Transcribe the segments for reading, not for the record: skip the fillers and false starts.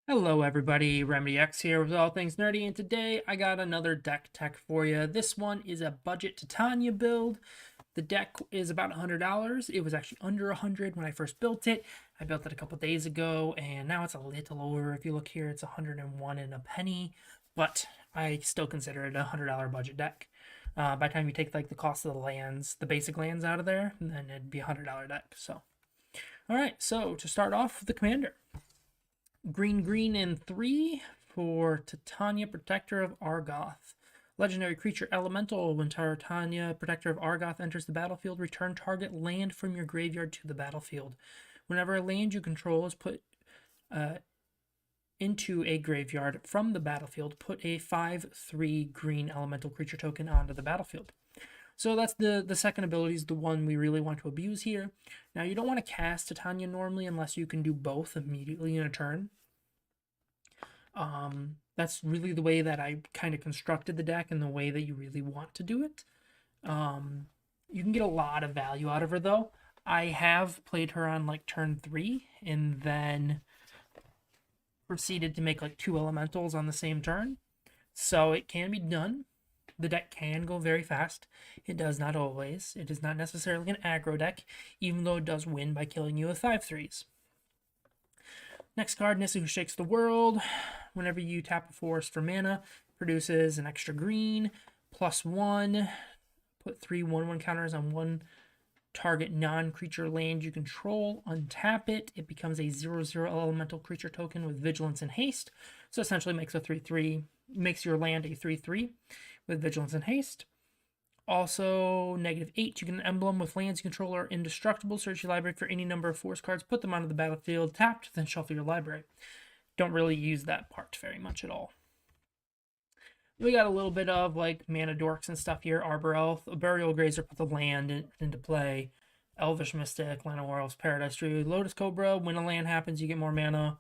Hello everybody, Remedy X here with all things nerdy, and today I got another deck tech for you. This one is a budget Titania build. The deck is about $100. It was actually under $100 when I first built it. I built it a couple days ago, and now it's a little over. If you look here, it's 101 and a penny, but I still consider it a $100 budget deck. By the time you take like the cost of the lands, the basic lands out of there, then it'd be a $100 deck. So, all right. So to start off with the commander. Green, and 3 for Titania, Protector of Argoth. Legendary creature elemental. When Titania, Protector of Argoth, enters the battlefield, return target land from your graveyard to the battlefield. Whenever a land you control is put into a graveyard from the battlefield, put a 5/3 green elemental creature token onto the battlefield. So that's the second ability, is the one we really want to abuse here. Now, you don't want to cast Titania normally unless you can do both immediately in a turn. That's really the way that I kind of constructed the deck and the way that you really want to do it. You can get a lot of value out of her, though. I have played her on like turn 3 and then proceeded to make like 2 elementals on the same turn. So it can be done. The deck can go very fast. It does not always. It is not necessarily an aggro deck, even though it does win by killing you with 5/3s. Next card, Nissa Who Shakes the World. Whenever you tap a forest for mana, produces an extra green, +1. Put 3 1/1 counters on one target non-creature land you control. Untap it. It becomes a 0/0 elemental creature token with vigilance and haste. So essentially makes a 3/3, makes your land a 3/3 with vigilance and haste. Also, -8, you get an emblem with lands you control are indestructible. Search your library for any number of force cards, put them onto the battlefield, tapped, then shuffle your library. Don't really use that part very much at all. We got a little bit of like mana dorks and stuff here. Arbor Elf, a Burial Grazer, put the land into play. Elvish Mystic, Llanowar Paradise Druid, Lotus Cobra, when a land happens, you get more mana.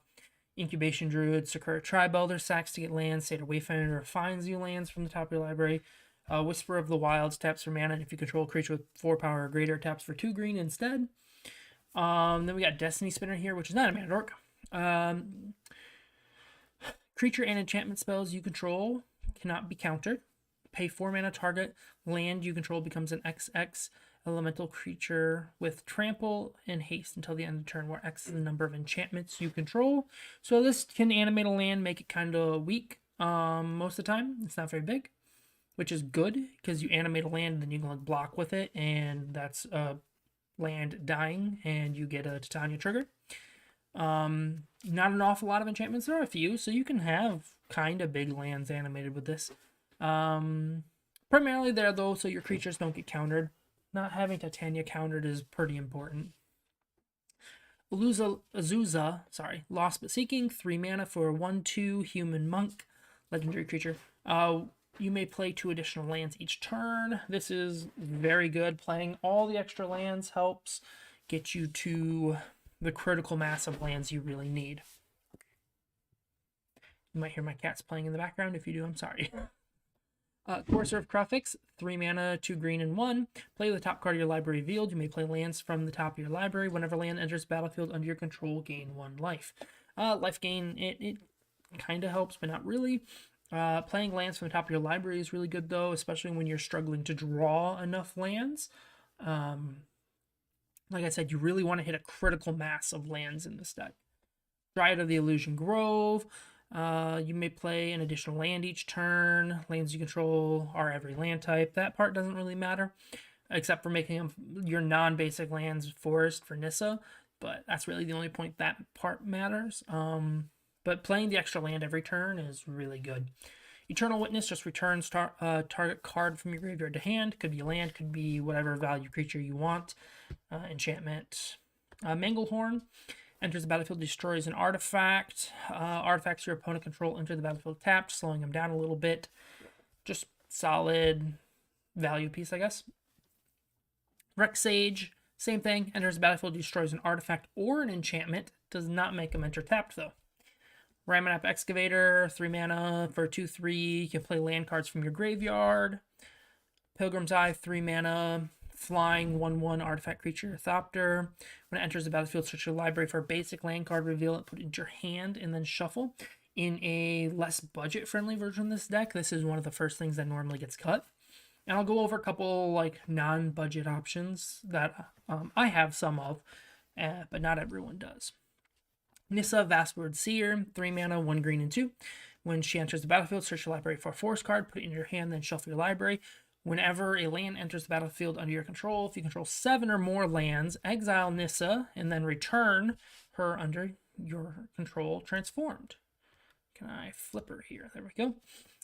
Incubation Druid, Sakura Tribe Elder, sacks to get lands. Seder Wayfinder finds you lands from the top of your library. Whisper of the Wilds taps for mana, and if you control a creature with 4 power or greater, taps for 2 green instead. Then we got Destiny Spinner here, which is not a mana dork. Creature and enchantment spells you control cannot be countered. Pay 4 mana, target land you control becomes an XX elemental creature with trample and haste until the end of the turn, where X is the number of enchantments you control. So this can animate a land, make it kind of weak most of the time. It's not very big, which is good because you animate a land and then you can like block with it, and that's land dying and you get a Titania trigger. Not an awful lot of enchantments. There are a few, so you can have kind of big lands animated with this. Primarily there though, so your creatures don't get countered. Not having Titania countered is pretty important. Azusa, Lost But Seeking, 3 mana for a 1/2 human monk, legendary creature. You may play 2 additional lands each turn. This is very good. Playing all the extra lands helps get you to the critical mass of lands you really need. You might hear my cats playing in the background. If you do, I'm sorry. Courser of Krufix, 3 mana, 2 green, and 1. Play the top card of your library revealed. You may play lands from the top of your library. Whenever land enters the battlefield under your control, gain 1 life. Life gain, it kind of helps, but not really. Playing lands from the top of your library is really good, though, especially when you're struggling to draw enough lands. Like I said, you really want to hit a critical mass of lands in this deck. Dryad of the Illusion Grove. You may play an additional land each turn. Lands you control are every land type. That part doesn't really matter, except for making them your non-basic lands forest for Nissa. But that's really the only point that part matters. But playing the extra land every turn is really good. Eternal Witness just returns target card from your graveyard to hand. Could be land, could be whatever value creature you want. Enchantment. Manglehorn enters the battlefield, destroys an artifact. Artifacts your opponent control enter the battlefield tapped, slowing them down a little bit. Just solid value piece, I guess. Rex Sage, same thing. Enters the battlefield, destroys an artifact or an enchantment. Does not make them enter tapped, though. Ramanap Excavator, 3 mana for 2/3. You can play land cards from your graveyard. Pilgrim's Eye, 3 mana flying 1/1 artifact creature, Thopter. When it enters the battlefield, search your library for a basic land card, reveal it, put it into your hand, and then shuffle. In a less budget-friendly version of this deck, this is one of the first things that normally gets cut. And I'll go over a couple like non-budget options that I have some of, but not everyone does. Nissa, Vastward Seer, 3 mana, 1 green and 2. When she enters the battlefield, search your library for a force card, put it in your hand, then shuffle your library. Whenever a land enters the battlefield under your control, if you control 7 or more lands, exile Nissa and then return her under your control transformed. Can I flip her here? There we go.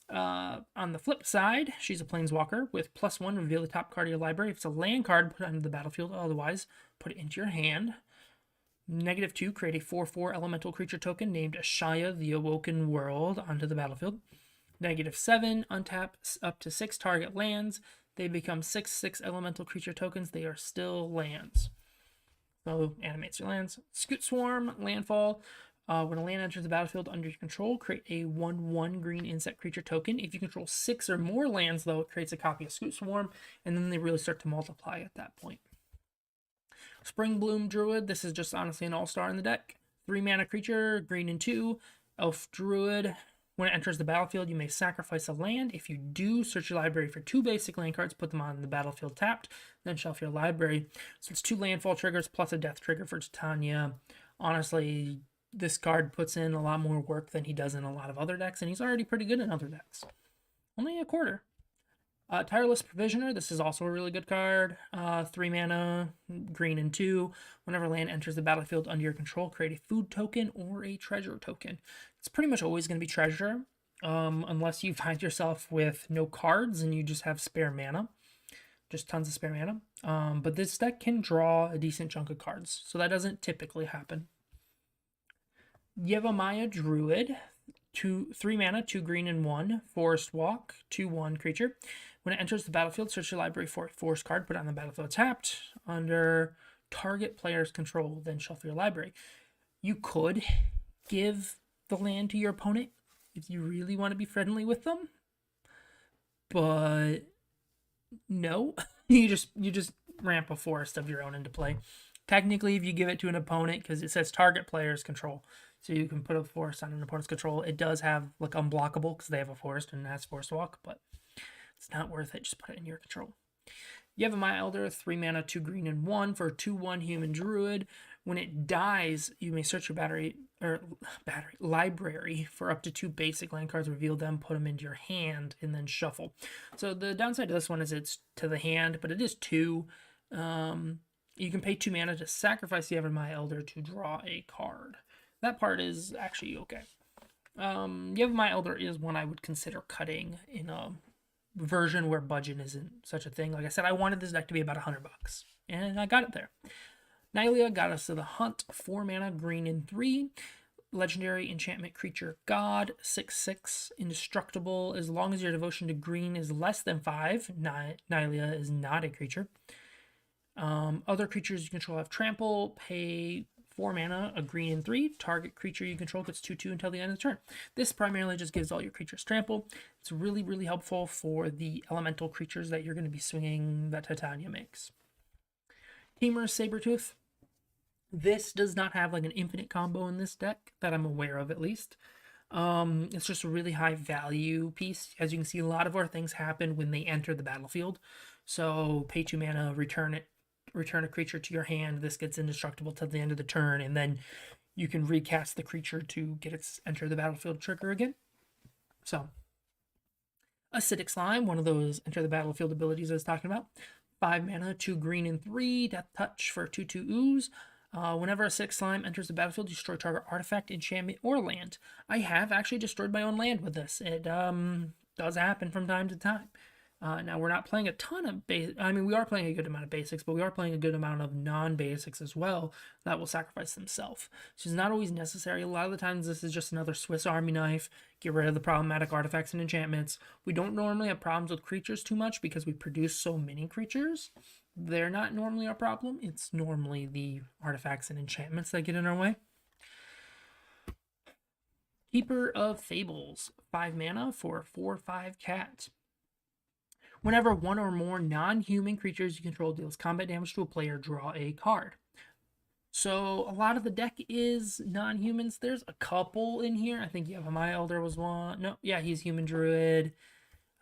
On the flip side, she's a planeswalker with +1, reveal the top card of your library. If it's a land card, put it onto the battlefield. Otherwise, put it into your hand. -2, create a 4/4 elemental creature token named Ashaya, the Awoken World, onto the battlefield. -7, untap up to 6 target lands. They become 6/6 elemental creature tokens. They are still lands. So, animates your lands. Scoot Swarm, landfall. When a land enters the battlefield under your control, create a 1/1 green insect creature token. If you control 6 or more lands, though, it creates a copy of Scoot Swarm, and then they really start to multiply at that point. Spring Bloom Druid. This is just honestly an all-star in the deck. 3 mana creature, green and 2. Elf Druid. When it enters the battlefield, you may sacrifice a land. If you do, search your library for 2 basic land cards, put them on the battlefield tapped, then shelf your library. So it's 2 landfall triggers plus a death trigger for Titania. Honestly, this card puts in a lot more work than he does in a lot of other decks, and he's already pretty good in other decks. Only a quarter. Tireless Provisioner. This is also a really good card. 3 mana, green and 2. Whenever land enters the battlefield under your control, create a food token or a treasure token. It's pretty much always going to be treasure, unless you find yourself with no cards and you just have spare mana. Just tons of spare mana. But this deck can draw a decent chunk of cards, so that doesn't typically happen. Yevamaya Druid, 3 mana, 2 green and 1, Forest Walk, 2/1 creature. When it enters the battlefield, search your library for a force card, put it on the battlefield tapped, under target player's control, then shuffle your library. You could give the land to your opponent if you really want to be friendly with them, but no. you just ramp a forest of your own into play. Technically, if you give it to an opponent, because it says target player's control, so you can put a forest on an opponent's control. It does have like unblockable because they have a forest and it has forest walk, but it's not worth it. Just put it in your control. Yevamaya Elder, 3 mana, 2 green and 1 for a 2/1 human druid. When it dies, you may search your library for up to 2 basic land cards, reveal them, put them into your hand, and then shuffle. So the downside to this one is it's to the hand, but it is 2. You can pay 2 mana to sacrifice the Yevamaya Elder to draw a card. That part is actually okay. Yevamaya Elder is one I would consider cutting in a version where budget isn't such a thing. Like I said, I wanted this deck to be about $100, and I got it there. Nylea, Goddess of the Hunt, 4 mana, green and 3. Legendary enchantment creature god, 6/6, indestructible. As long as your devotion to green is less than 5, Nylea is not a creature. Other creatures you control have trample, pay 4 mana, a green and 3. Target creature you control gets 2/2 until the end of the turn. This primarily just gives all your creatures trample. It's really, really helpful for the elemental creatures that you're going to be swinging that Titania makes. Tamer Sabertooth. This does not have like an infinite combo in this deck that I'm aware of, at least. It's just a really high value piece. As you can see, a lot of our things happen when they enter the battlefield. So pay 2 mana, return a creature to your hand. This gets indestructible till the end of the turn, and then you can recast the creature to get its enter the battlefield trigger again. So, Acidic Slime, one of those enter the battlefield abilities I was talking about. 5 mana, 2 green and 3, Death Touch for 2/2 ooze. Whenever Acidic Slime enters the battlefield, destroy target artifact, enchantment, or land. I have actually destroyed my own land with this. It does happen from time to time. Now, we're not playing a ton of we are playing a good amount of basics, but we are playing a good amount of non-basics as well that will sacrifice themselves. So it's not always necessary. A lot of the times, this is just another Swiss Army knife. Get rid of the problematic artifacts and enchantments. We don't normally have problems with creatures too much because we produce so many creatures. They're not normally our problem. It's normally the artifacts and enchantments that get in our way. Keeper of Fables, 5 mana for a 4/5 cat. Whenever one or more non-human creatures you control deals combat damage to a player, draw a card. So a lot of the deck is non-humans. There's a couple in here. I think Yavimaya Elder was one. No, yeah, he's human druid.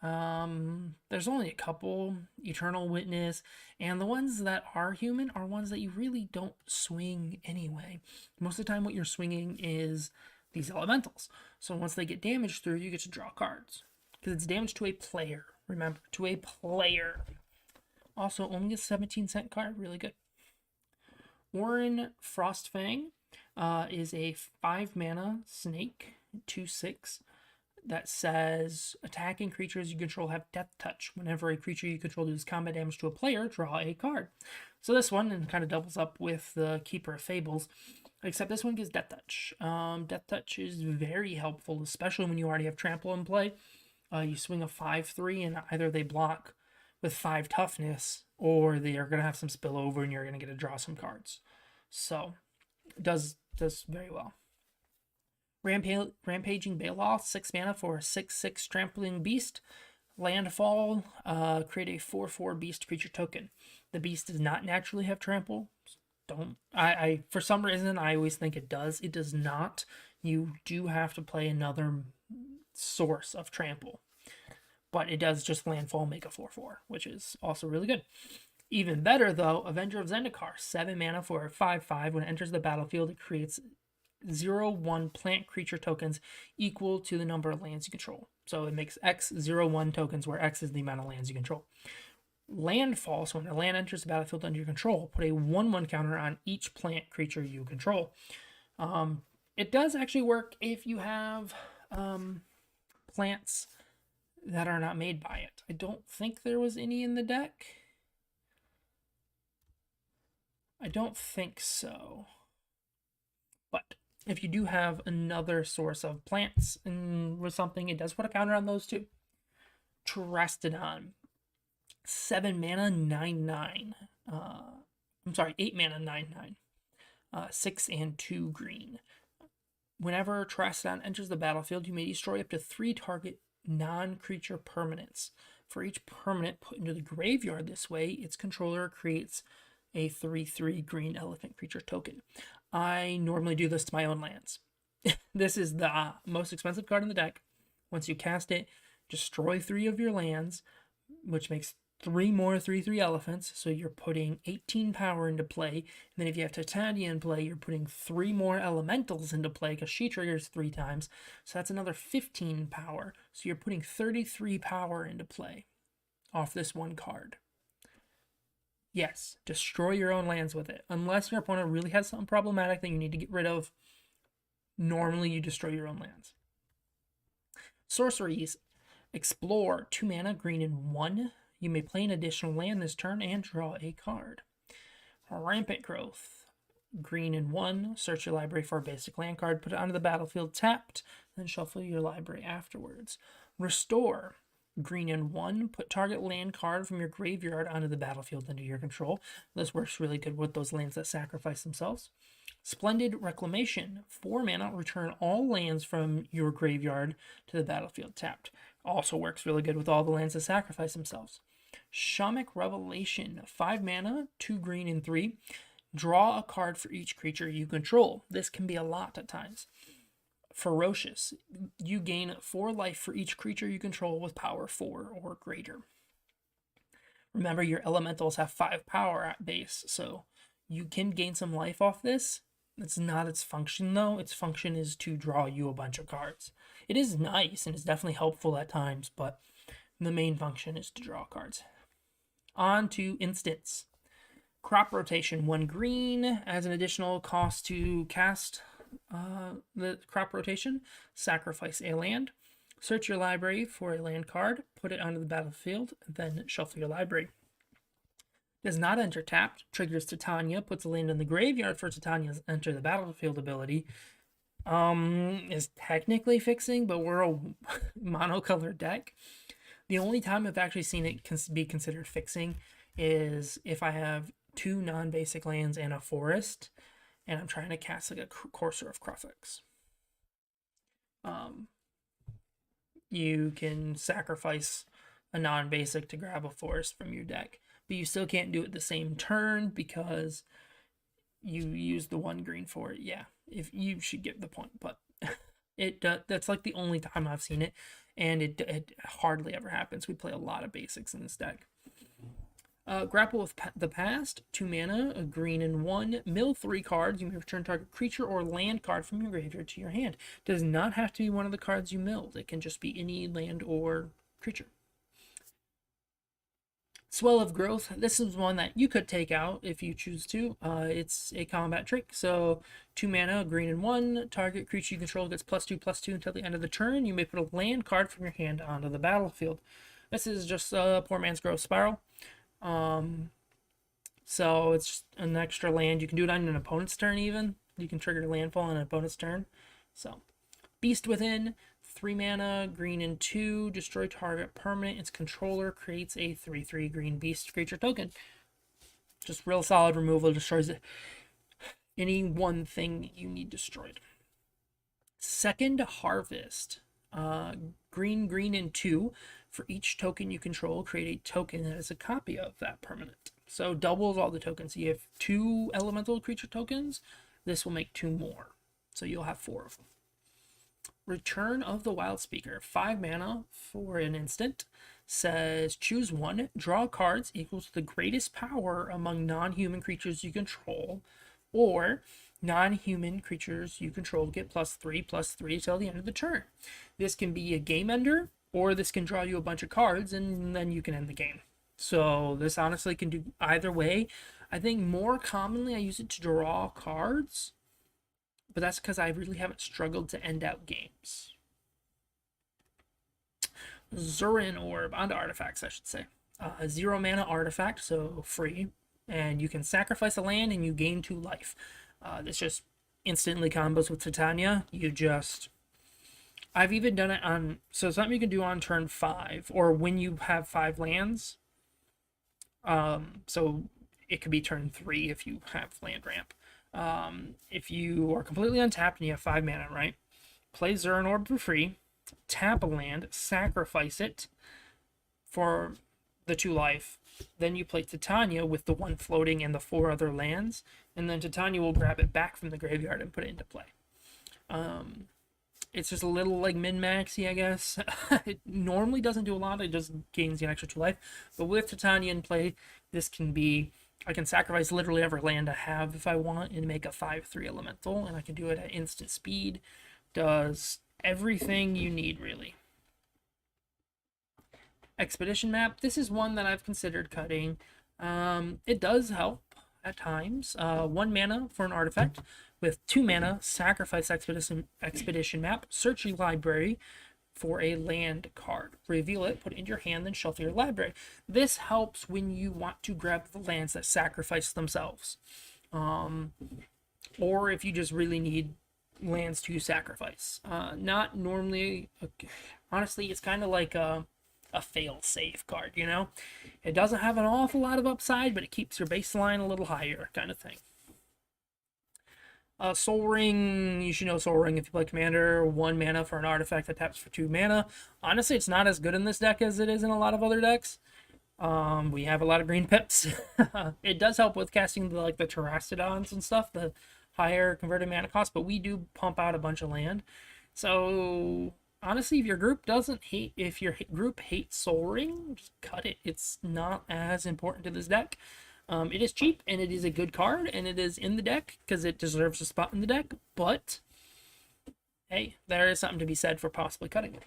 There's only a couple. Eternal Witness. And the ones that are human are ones that you really don't swing anyway. Most of the time what you're swinging is these elementals. So once they get damaged through, you get to draw cards. Because it's damage to a player. Remember, to a player. Also, only a 17-cent card. Really good. Warren Frostfang is a 5-mana snake, 2/6, that says attacking creatures you control have Death Touch. Whenever a creature you control does combat damage to a player, draw a card. So this one kind of doubles up with the Keeper of Fables, except this one gives Death Touch. Death Touch is very helpful, especially when you already have Trample in play. You swing a 5/3 and either they block with 5 toughness, or they are going to have some spillover and you're going to get to draw some cards. So, it does very well. Rampaging Baloth, 6 mana for a 6/6 trampling beast. Landfall, create a 4/4 beast creature token. The beast does not naturally have trample. I for some reason, I always think it does. It does not. You do have to play another source of trample. But it does just landfall, make a 4/4, which is also really good. Even better, though, Avenger of Zendikar, 7 mana for a 5/5. When it enters the battlefield, it creates 0/1 plant creature tokens equal to the number of lands you control. So it makes X 0/1 tokens, where X is the amount of lands you control. Landfall, so when a land enters the battlefield under your control, put a 1/1 counter on each plant creature you control. It does actually work if you have plants that are not made by it. I don't think there was any in the deck. I don't think so. But if you do have another source of plants or something, it does put a counter on those too. Terastodon, 7 mana, 9/9. I'm sorry, 8 mana, 9/9. 6 and 2 green. Whenever Terastodon enters the battlefield, you may destroy up to 3 target non-creature permanents. For each permanent put into the graveyard this way, its controller creates a 3/3 green elephant creature token. I normally do this to my own lands. This is the most expensive card in the deck. Once you cast it, destroy 3 of your lands, which makes 3 more 3/3 elephants. So you're putting 18 power into play. And then if you have Titania in play, you're putting 3 more elementals into play because she triggers 3 times. So that's another 15 power. So you're putting 33 power into play off this one card. Yes, destroy your own lands with it. Unless your opponent really has something problematic that you need to get rid of, normally you destroy your own lands. Sorceries. Explore, 2 mana, green and 1. You may play an additional land this turn and draw a card. Rampant Growth, green and 1. Search your library for a basic land card, put it onto the battlefield tapped, then shuffle your library afterwards. Restore, green and 1. Put target land card from your graveyard onto the battlefield under your control. This works really good with those lands that sacrifice themselves. Splendid Reclamation, 4 mana. Return all lands from your graveyard to the battlefield tapped. Also works really good with all the lands that sacrifice themselves. Shamanic Revelation, 5 mana, 2 green and 3. Draw a card for each creature you control. This can be a lot at times. Ferocious, you gain 4 life for each creature you control with power 4 or greater. Remember, your elementals have 5 power at base, so you can gain some life off this. It's not its function, though. Its function is to draw you a bunch of cards. It is nice, and it's definitely helpful at times, but the main function is to draw cards. On to instants. Crop Rotation, 1 green, as an additional cost to cast the Crop Rotation. Sacrifice a land. Search your library for a land card, put it onto the battlefield, then shuffle your library. Does not enter tapped, triggers Titania, puts a land in the graveyard for Titania's enter the battlefield ability. Is technically fixing, but we're a monocolor deck. The only time I've actually seen it be considered fixing is if I have 2 non-basic lands and a forest, and I'm trying to cast like a Courser of Crufix. You can sacrifice a non-basic to grab a forest from your deck. But you still can't do it the same turn because you use the 1 green for it. Yeah, if you should get the point, but that's like the only time I've seen it, and it hardly ever happens. We play a lot of basics in this deck. Grapple with the Past, 2 mana, a green and 1. Mill 3 cards. You may return target creature or land card from your graveyard to your hand. Does not have to be one of the cards you milled. It can just be any land or creature. Swell of Growth. This is one that you could take out if you choose to. It's a combat trick. So 2 mana, green and 1. Target creature you control gets +2/+2 until the end of the turn. You may put a land card from your hand onto the battlefield. This is just a poor man's Growth Spiral. So it's just an extra land. You can do it on an opponent's turn even. You can trigger landfall on an opponent's turn. So Beast Within, 3 mana, green and 2, destroy target permanent. Its controller creates a 3/3 green beast creature token. Just real solid removal, destroys any one thing you need destroyed. Second Harvest, green and 2. For each token you control, create a token that is a copy of that permanent. So doubles all the tokens. You have 2 elemental creature tokens. This will make 2 more. So you'll have 4 of them. Return of the Wild Speaker, 5 mana for an instant. Says choose 1, draw cards equals the greatest power among non-human creatures you control, or non-human creatures you control get +3/+3 till the end of the turn. This can be a game ender, or this can draw you a bunch of cards and then you can end the game. So this honestly can do either way. I think more commonly I use it to draw cards, but that's because I really haven't struggled to end out games. Zurin Orb, onto artifacts, I should say. 0 mana artifact, so free, and you can sacrifice a land and you gain 2 life. This just instantly combos with Titania. I've even done it on, so something you can do on turn 5, or when you have 5 lands. So it could be turn 3 if you have land ramp. If you are completely untapped and you have 5 mana, right? Play Zurin Orb for free, tap a land, sacrifice it for the 2 life. Then you play Titania with the 1 floating and the 4 other lands, and then Titania will grab it back from the graveyard and put it into play. It's just a little like min-maxy, I guess. It normally doesn't do a lot. It just gains you an extra 2 life. But with Titania in play, this can be, I can sacrifice literally every land I have if I want and make a 5/3 elemental, and I can do it at instant speed. Does everything you need, really. Expedition Map. This is one that I've considered cutting. It does help at times. 1 mana for an artifact. With 2 mana, sacrifice Expedition Map. Search your library for a land card. Reveal it, put it in your hand, then shuffle your library. This helps when you want to grab the lands that sacrifice themselves. Or if you just really need lands to sacrifice. Not normally, honestly, it's kind of like a fail-safe card, you know? It doesn't have an awful lot of upside, but it keeps your baseline a little higher, kind of thing. Soul Ring, you should know Soul Ring if you play Commander. 1 mana for an artifact that taps for 2 mana. Honestly, it's not as good in this deck as it is in a lot of other decks. We have a lot of green pips. It does help with casting the Terrastodons and stuff, the higher converted mana cost, but we do pump out a bunch of land. So honestly, if your group hates Soul Ring, just cut it. It's not as important to this deck. It is cheap, and it is a good card, and it is in the deck because it deserves a spot in the deck, but hey, there is something to be said for possibly cutting it.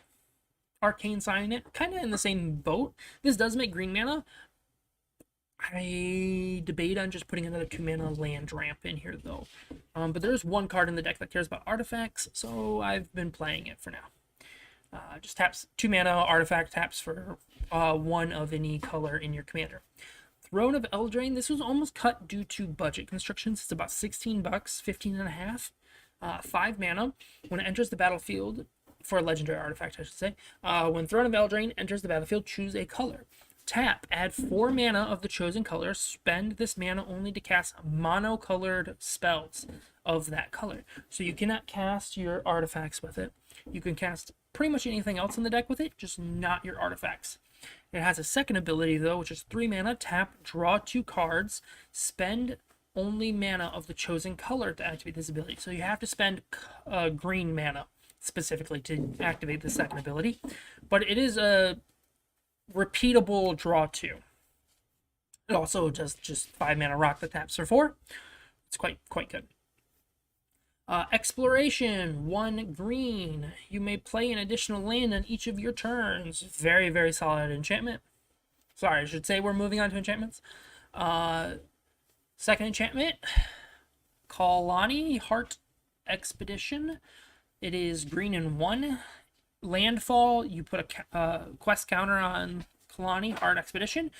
Arcane Signet, kind of in the same boat. This does make green mana. I debate on just putting another 2 mana land ramp in here, though. But there's 1 card in the deck that cares about artifacts, so I've been playing it for now. Just taps 2 mana, artifact taps for 1 of any color in your commander. Throne of Eldraine, this was almost cut due to budget constrictions. It's about $16, 15 and a half. 5 mana. When it enters the battlefield, for a legendary artifact, I should say. When Throne of Eldraine enters the battlefield, choose a color. Tap, add 4 mana of the chosen color. Spend this mana only to cast monocolored spells of that color. So you cannot cast your artifacts with it. You can cast pretty much anything else in the deck with it, just not your artifacts. It has a second ability, though, which is 3 mana, tap, draw 2 cards, spend only mana of the chosen color to activate this ability. So you have to spend green mana specifically to activate the second ability. But it is a repeatable draw 2. It also does just 5 mana rock that taps for 4. It's quite good. Exploration, 1 green. You may play an additional land on each of your turns. Very, very solid enchantment. Sorry, I should say we're moving on to enchantments. Second enchantment, Kalani Heart Expedition. It is green and 1. Landfall, you put a quest counter on Kalani Heart Expedition.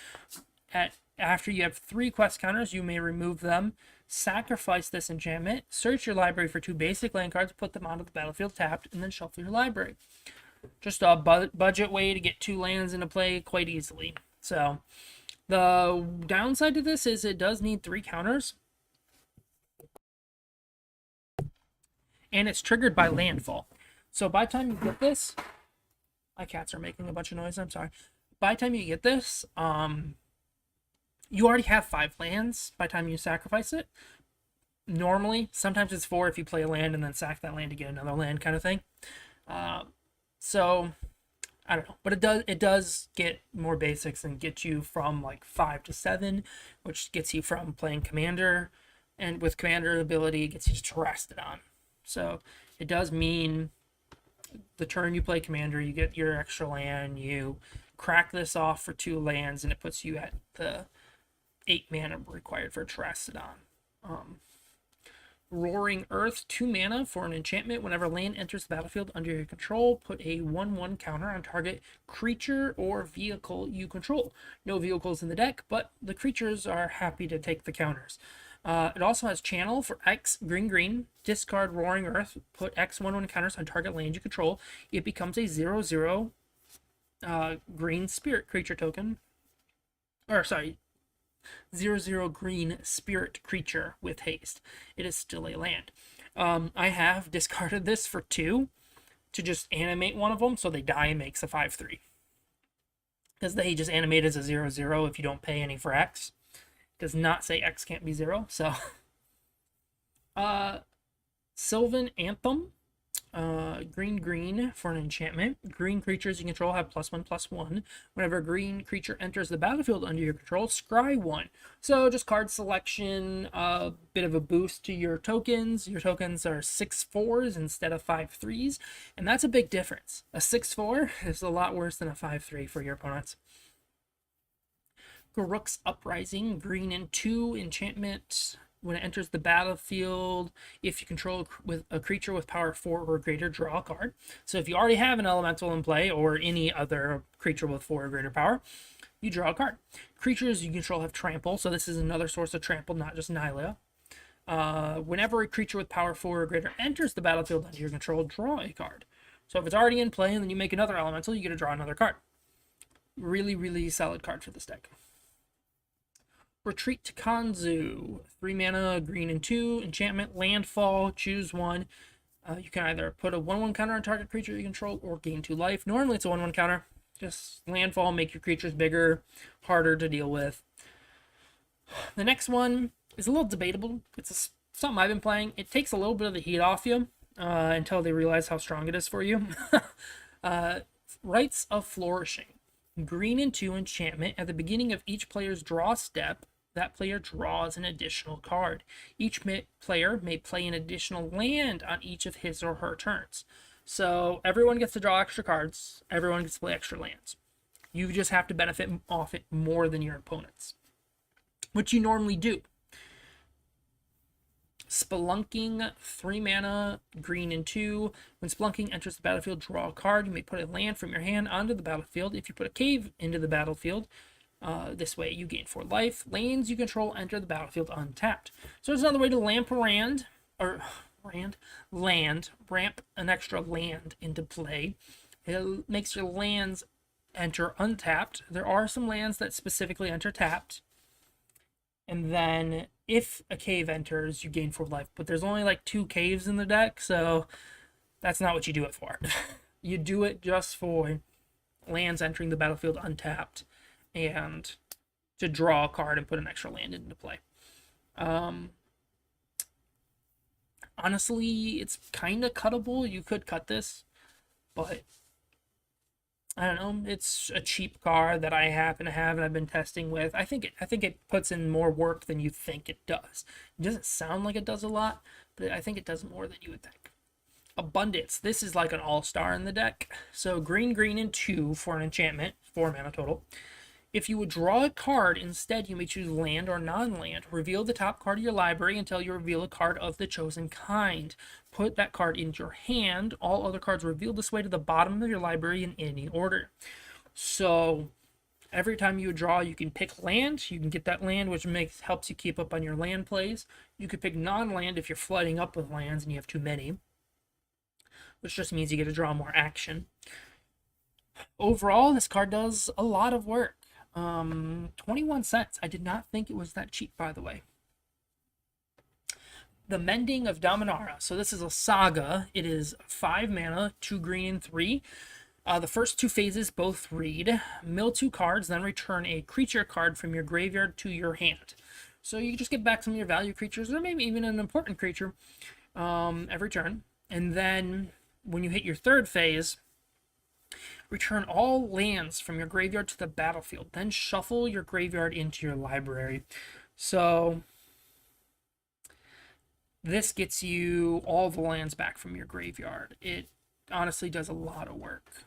After you have 3 quest counters, you may remove them. Sacrifice this enchantment, search your library for 2 basic land cards, put them onto the battlefield tapped, and then shuffle your library. Just a budget way to get 2 lands into play quite easily. So, the downside to this is it does need 3 counters. And it's triggered by landfall. So by the time you get this, my cats are making a bunch of noise, I'm sorry. By the time you get this, you already have 5 lands by the time you sacrifice it. Normally, sometimes it's 4 if you play a land and then sack that land to get another land kind of thing. So, I don't know. But it does get more basics and get you from like 5 to 7, which gets you from playing Commander. And with Commander ability, it gets you Terrastodon. So, it does mean the turn you play Commander, you get your extra land, you crack this off for 2 lands, and it puts you at the 8 mana required for Terrastodon. Roaring Earth, 2 mana for an enchantment. Whenever land enters the battlefield under your control, put a 1/1 counter on target creature or vehicle you control. No vehicles in the deck, but the creatures are happy to take the counters. It also has Channel for X green. Discard Roaring Earth. Put X 1/1 counters on target land you control. It becomes a 0/0 green spirit creature token. Or, sorry, 0/0 green spirit creature with haste. It is still a land. I have discarded this for 2 to just animate one of them so they die and makes a 5/3. Because they just animate as a 0/0 if you don't pay any for X. Does not say X can't be 0, so. Sylvan Anthem. Green for an enchantment. Green creatures you control have +1/+1. Whenever a green creature enters the battlefield under your control, scry 1. So just card selection, a bit of a boost to your tokens. Your tokens are 6/4s instead of 5/3s, and that's a big difference. A 6/4 is a lot worse than a 5/3 for your opponents. Garruk's Uprising, green and 2 enchantment. When it enters the battlefield, if you control with a creature with power 4 or greater, draw a card. So if you already have an elemental in play or any other creature with 4 or greater power, you draw a card. Creatures you control have trample, so this is another source of trample, not just Nihilea. Whenever a creature with power 4 or greater enters the battlefield under your control, draw a card. So if it's already in play and then you make another elemental, you get to draw another card. Really, really solid card for this deck. Retreat to Kanzu, 3 mana, green and 2, enchantment, landfall, choose 1. You can either put a 1/1 counter on target creature you control or gain 2 life. Normally it's a 1/1 counter. Just landfall, make your creatures bigger, harder to deal with. The next one is a little debatable. It's something I've been playing. It takes a little bit of the heat off you until they realize how strong it is for you. Rites of Flourishing. Green and 2 enchantment. At the beginning of each player's draw step, that player draws an additional card. Each player may play an additional land on each of his or her turns. So everyone gets to draw extra cards. Everyone gets to play extra lands. You just have to benefit off it more than your opponents, which you normally do. Spelunking, 3 mana, green and 2. When Spelunking enters the battlefield, draw a card. You may put a land from your hand onto the battlefield. If you put a cave into the battlefield, this way you gain 4 life. Lands you control enter the battlefield untapped. So there's another way to ramp an extra land into play. It makes your lands enter untapped. There are some lands that specifically enter tapped. And then if a cave enters, you gain 4 life. But there's only like 2 caves in the deck, so that's not what you do it for. You do it just for lands entering the battlefield untapped, and to draw a card and put an extra land into play. Um, Honestly, it's kind of cuttable. You could cut this, but I don't know. It's a cheap card that I happen to have and I've been testing with. I think it puts in more work than you think it does. It doesn't sound like it does a lot, but I think it does more than you would think. Abundance. This is like an all-star in the deck. So green, green, and 2 for an enchantment, 4 mana total. If you would draw a card, instead you may choose land or non-land. Reveal the top card of your library until you reveal a card of the chosen kind. Put that card into your hand. All other cards revealed this way to the bottom of your library in any order. So every time you draw, you can pick land. You can get that land, which helps you keep up on your land plays. You could pick non-land if you're flooding up with lands and you have too many, which just means you get to draw more action. Overall, this card does a lot of work. 21 cents. I did not think it was that cheap, by the way. The Mending of Dominara. So this is a saga. It is 5 mana, 2 green and 3. The first 2 phases both read: mill 2 cards, then return a creature card from your graveyard to your hand. So you just get back some of your value creatures, or maybe even an important creature, every turn. And then when you hit your third phase, return all lands from your graveyard to the battlefield. Then shuffle your graveyard into your library. So this gets you all the lands back from your graveyard. It honestly does a lot of work.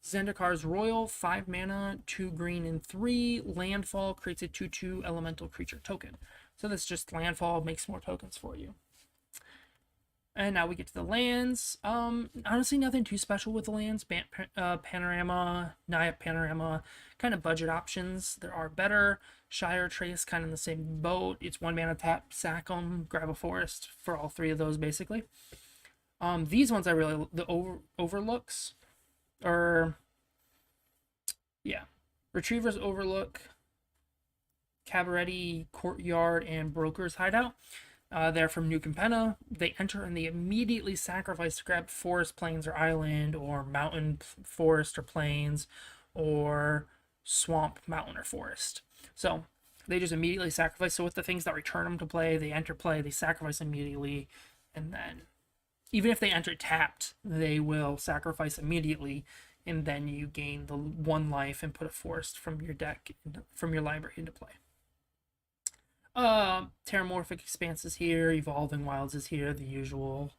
Zendikar's Royal, 5 mana, 2 green and 3. Landfall creates a 2/2 elemental creature token. So this just landfall makes more tokens for you. And now we get to the lands. Honestly, nothing too special with the lands. Panorama, Naya Panorama, kind of budget options. There are better. Shire Trace, kind of in the same boat. It's 1 mana tap, sack them, grab a forest for all 3 of those, basically. These ones I really, the Overlooks, or, yeah. Retriever's Overlook, Cabaret Courtyard, and Broker's Hideout. They're from New Capenna. They enter and they immediately sacrifice to grab forest, plains, or island, or mountain, forest, or plains, or swamp, mountain, or forest. So they just immediately sacrifice. So with the things that return them to play, they enter play, they sacrifice immediately, and then even if they enter tapped, they will sacrifice immediately, and then you gain the 1 life and put a forest from your deck, from your library, into play. Terramorphic Expanse is here, Evolving Wilds is here, the usual.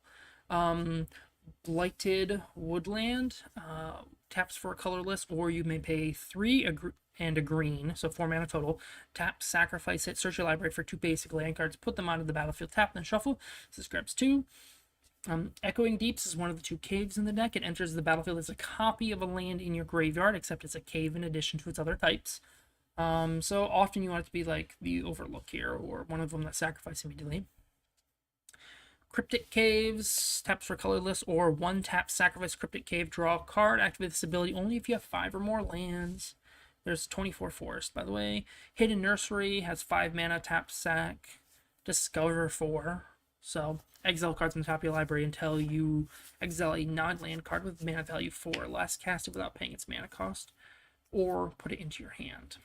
Blighted Woodland, taps for a colorless, or you may pay 3 and a green, so 4 mana total. Tap, sacrifice it, search your library for 2 basic land cards, put them onto the battlefield, tap, then shuffle. This grabs 2. Echoing Deeps is one of the 2 caves in the deck. It enters the battlefield as a copy of a land in your graveyard, except it's a cave in addition to its other types. So often you want it to be like the Overlook here, or one of them that sacrifice immediately. Cryptic Caves, taps for colorless, or 1 tap, sacrifice Cryptic Cave, draw a card. Activate this ability only if you have 5 or more lands. There's 24 forest, by the way. Hidden Nursery has 5 mana, tap, sack, discover 4. So exile cards from the top of your library until you exile a non-land card with mana value 4 or less, cast it without paying its mana cost, or put it into your hand.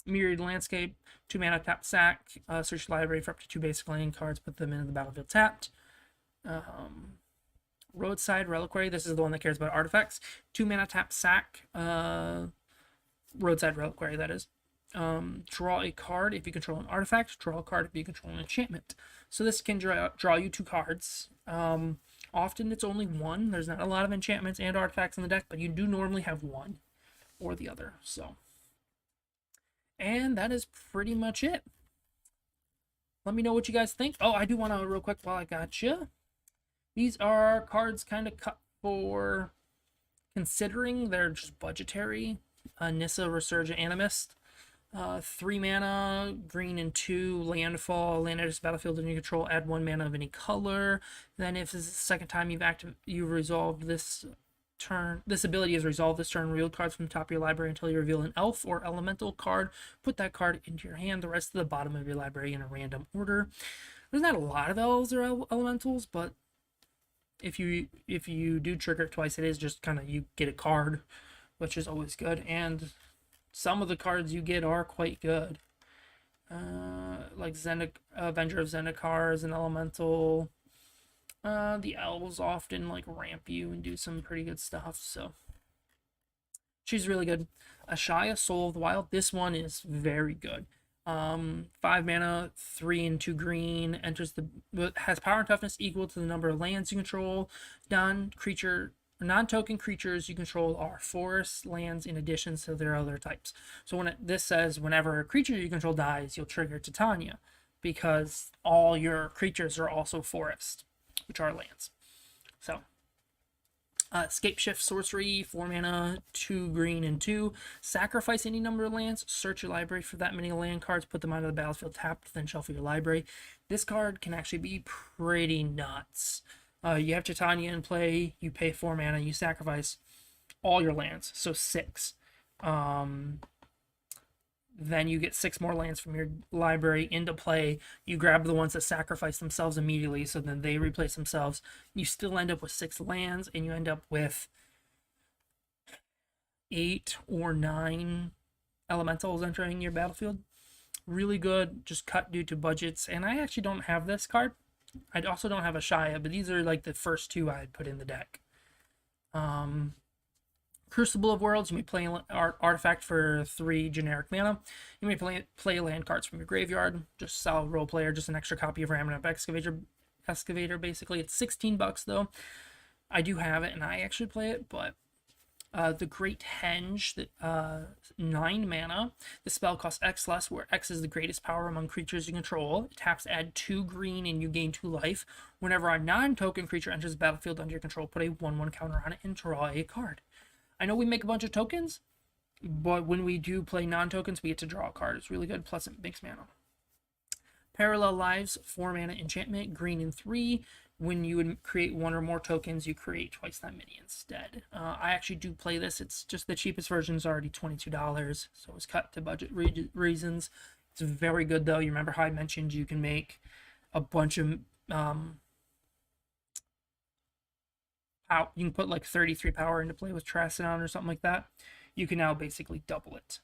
Myriad Landscape, 2 mana, tap, sack, search your library for up to 2 basic land cards, put them into the battlefield tapped. Roadside Reliquary, this is the one that cares about artifacts. 2 mana, tap, sack, Roadside Reliquary, that is. Draw a card if you control an artifact, draw a card if you control an enchantment. So this can draw you 2 cards. Often it's only 1. There's not a lot of enchantments and artifacts in the deck, but you do normally have 1 or the other, so. And that is pretty much it. Let me know what you guys think. Oh, I do want to, real quick, while I got you. These are cards kind of cut for considering they're just budgetary. Nissa Resurgent Animist. 3 mana, green and 2, landfall, land enters battlefield under your control, add 1 mana of any color. Then if this is the second time you've resolved this turn, this ability is resolved this turn, reveal cards from the top of your library until you reveal an elf or elemental card. Put that card into your hand, the rest of the bottom of your library in a random order. There's not a lot of elves or elementals, but if you do trigger it twice, it is just kind of you get a card, which is always good. And some of the cards you get are quite good. Like Avenger of Zendikar is an elemental. The elves often like ramp you and do some pretty good stuff, so she's really good. Ashaya, Soul of the Wild. This one is very good. 5 mana, 3 and 2 green. Enters has power and toughness equal to the number of lands you control. Non-token creatures you control are forest lands in addition to their other types. So this says whenever a creature you control dies, you'll trigger Titania, because all your creatures are also forest, which are lands. So Escape Shift sorcery, 4 mana, 2 green and 2. Sacrifice any number of lands, search your library for that many land cards, put them onto the battlefield tapped, then shuffle your library. This card can actually be pretty nuts. You have Titania in play, you pay 4 mana, you sacrifice all your lands, so 6. Then you get 6 more lands from your library into play. You grab the ones that sacrifice themselves immediately, so then they replace themselves. You still end up with 6 lands, and you end up with 8 or 9 elementals entering your battlefield. Really good, just cut due to budgets. And I actually don't have this card. I also don't have a Shia, but these are like the first 2 I'd put in the deck. Crucible of Worlds, you may play an artifact for 3 generic mana. You may play land cards from your graveyard. Just solid role player, just an extra copy of Raminap Excavator basically. It's $16 though. I do have it and I actually play it, but the Great Henge, 9 mana. The spell costs X less, where X is the greatest power among creatures you control. It taps to add 2 green and you gain 2 life. Whenever a non-token creature enters the battlefield under your control, put a 1/1 counter on it and draw a card. I know we make a bunch of tokens, but when we do play non-tokens, we get to draw a card. It's really good, plus it makes mana. Parallel Lives, 4 mana enchantment, green and 3. When you would create 1 or more tokens, you create twice that many instead. I actually do play this. It's just the cheapest version is already $22, so it was cut to budget reasons. It's very good, though. You remember how I mentioned you can make a bunch of... you can put like 33 power into play with Trasodon or something like that. You can now basically double it.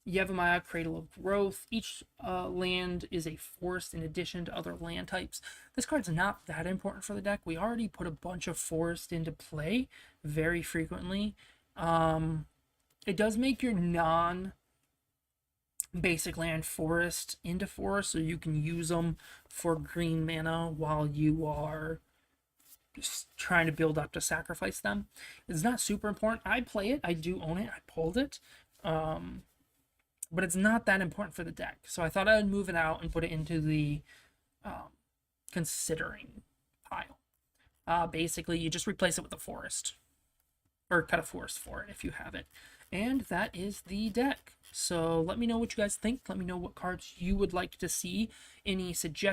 Yevamaya, Cradle of Growth. Each land is a forest in addition to other land types. This card's not that important for the deck. We already put a bunch of forest into play very frequently. It does make your non-basic land forest into forest, so you can use them for green mana while you are just trying to build up to sacrifice them. It's not super important. I play it. I do own it. I pulled it. But it's not that important for the deck. So I thought I would move it out and put it into the considering pile. Basically, you just replace it with a forest. Or cut a forest for it if you have it. And that is the deck. So let me know what you guys think. Let me know what cards you would like to see. Any suggestions.